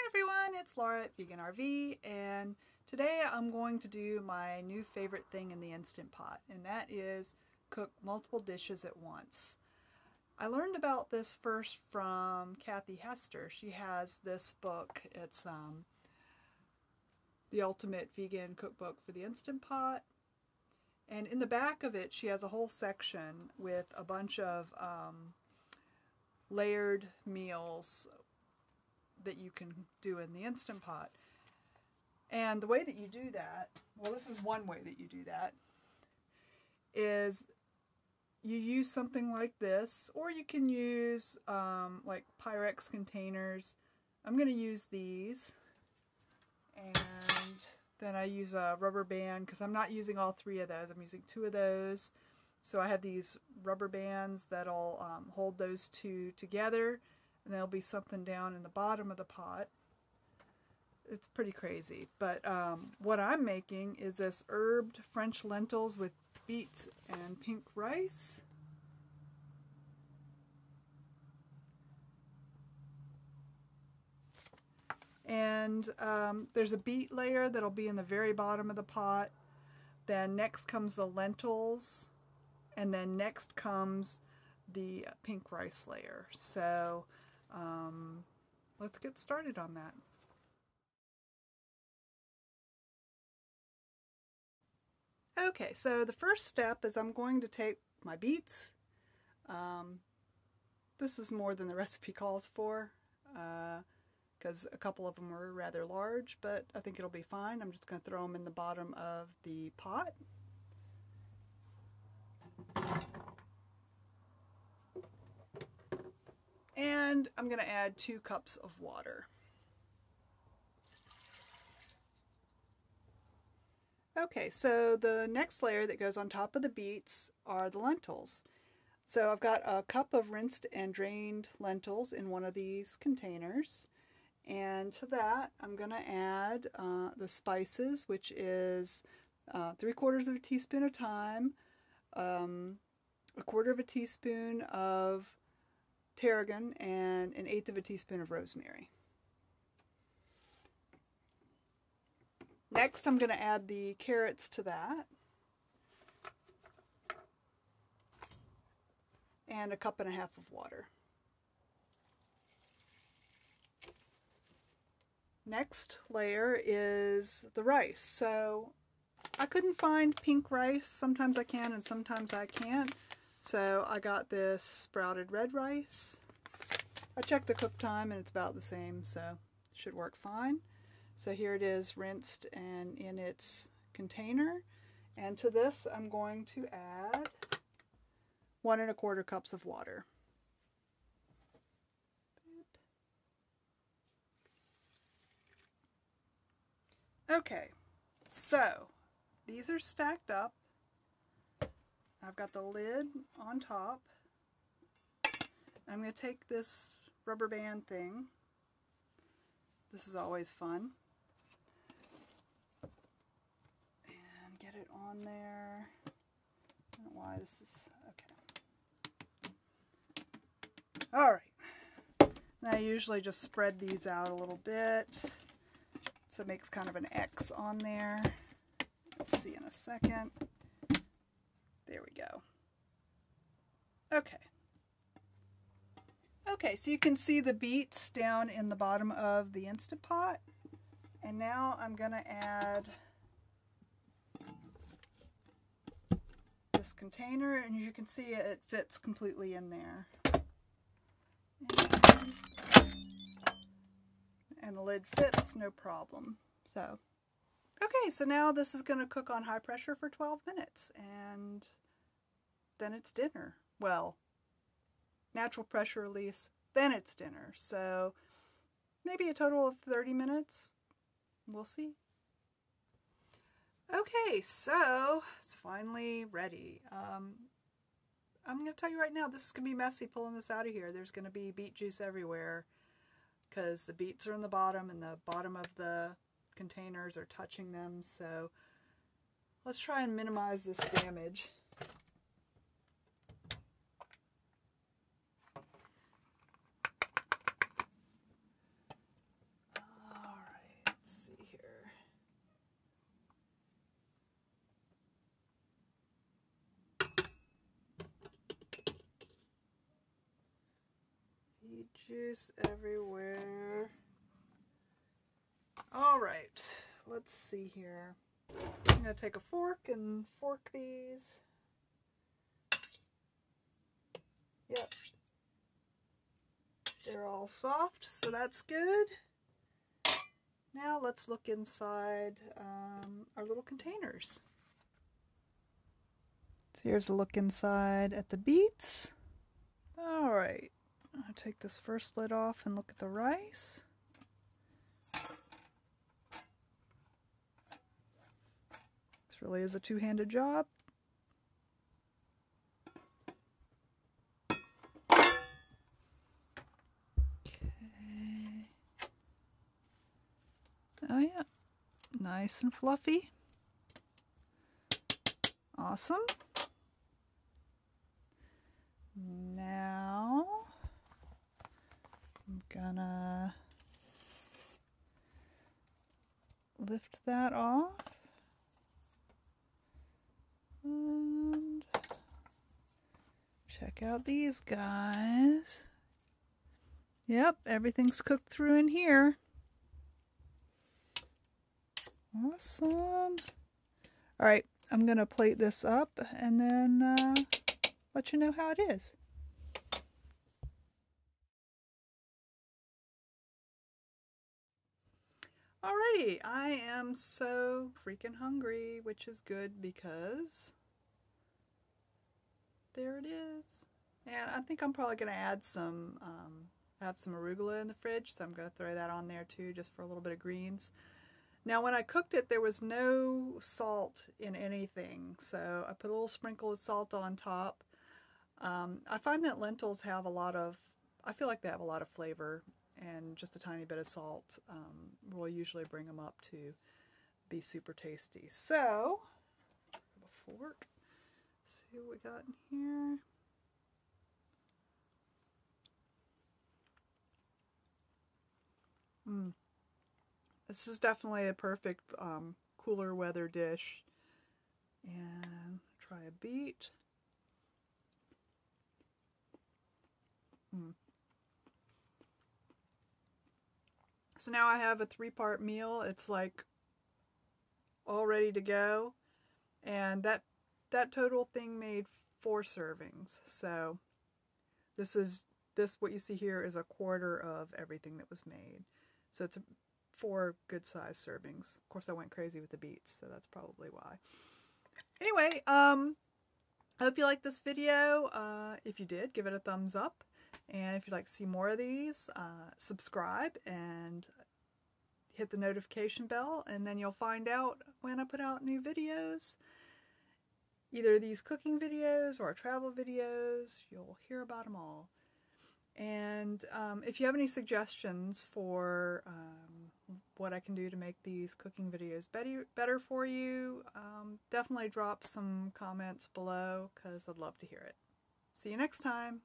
everyone, it's Laura at Vegan RV, and today I'm going to do my new favorite thing in the Instant Pot, and that is cook multiple dishes at once. I learned about this first from Kathy Hester. She has this book. It's the ultimate vegan cookbook for the Instant Pot, and in the back of it she has a whole section with a bunch of layered meals that you can do in the Instant Pot. And the way that you do that, well, this is one way that you do that, is you use something like this, or you can use like Pyrex containers. I'm going to use these, and then I use a rubber band because I'm not using all three of those. I'm using two of those. So I have these rubber bands that'll hold those two together, and there'll be something down in the bottom of the pot. It's pretty crazy. But what I'm making is this herbed French lentils with beets and pink rice. And there's a beet layer that'll be in the very bottom of the pot. Then next comes the lentils. And then next comes the pink rice layer. So let's get started on that. Okay, so the first step is I'm going to take my beets. This is more than the recipe calls for because a couple of them are rather large, but I think it'll be fine. I'm just going to throw them in the bottom of the pot. And I'm going to add 2 cups of water. Okay, so the next layer that goes on top of the beets are the lentils. So I've got a cup of rinsed and drained lentils in one of these containers. And to that, I'm going to add the spices, which is 3/4 of a teaspoon of thyme, 1/4 of a teaspoon of tarragon, and 1/8 of a teaspoon of rosemary. Next, I'm going to add the carrots to that, and 1.5 cups of water. Next layer is the rice. So I couldn't find pink rice. Sometimes I can and sometimes I can't. So I got this sprouted red rice. I checked the cook time and it's about the same, so it should work fine. So here it is, rinsed and in its container. And to this I'm going to add 1.25 cups of water. Okay, so these are stacked up. I've got the lid on top. I'm going to take this rubber band thing. This is always fun. And get it on there. I don't know why this is... okay. Alright. I usually just spread these out a little bit. So it makes kind of an X on there. Let's see in a second. There we go. Okay. Okay, so you can see the beets down in the bottom of the Instant Pot. And now I'm going to add this container, and you can see it fits completely in there. And the lid fits, no problem. So, okay, so now this is going to cook on high pressure for 12 minutes, and then it's dinner. Well, natural pressure release, then it's dinner. So, maybe a total of 30 minutes. We'll see. Okay, so it's finally ready. I'm going to tell you right now, this is going to be messy pulling this out of here. There's going to be beet juice everywhere, because the beets are in the bottom and the bottom of the containers are touching them. So let's try and minimize this damage. Beet juice everywhere. All right, let's see here. I'm going to take a fork and fork these. Yep. They're all soft, so that's good. Now let's look inside our little containers. So here's a look inside at the beets. All right, I'll take this first lid off and look at the rice. This really is a two-handed job. Oh yeah, nice and fluffy. Awesome. Now I'm gonna lift that off and check out these guys. Yep, everything's cooked through in here. Awesome. Alright, I'm going to plate this up and then let you know how it is. Alrighty, I am so freaking hungry, which is good because there it is. And I think I'm probably going to add some, have some arugula in the fridge, so I'm going to throw that on there too, just for a little bit of greens. Now when I cooked it, there was no salt in anything, so I put a little sprinkle of salt on top. I find that lentils have a lot of, I feel like they have a lot of flavor, and just a tiny bit of salt will usually bring them up to be super tasty. So, a fork, see what we got in here. This is definitely a perfect cooler weather dish. And try a beet. So now I have a 3-part meal. It's like all ready to go. And that total thing made 4 servings. So what you see here is a quarter of everything that was made. So it's 4 good-sized servings. Of course, I went crazy with the beets, so that's probably why. Anyway, I hope you liked this video. If you did, give it a thumbs up. And if you'd like to see more of these, subscribe and hit the notification bell, and then you'll find out when I put out new videos. Either these cooking videos or travel videos, you'll hear about them all. And if you have any suggestions for what I can do to make these cooking videos better for you, definitely drop some comments below, because I'd love to hear it. See you next time!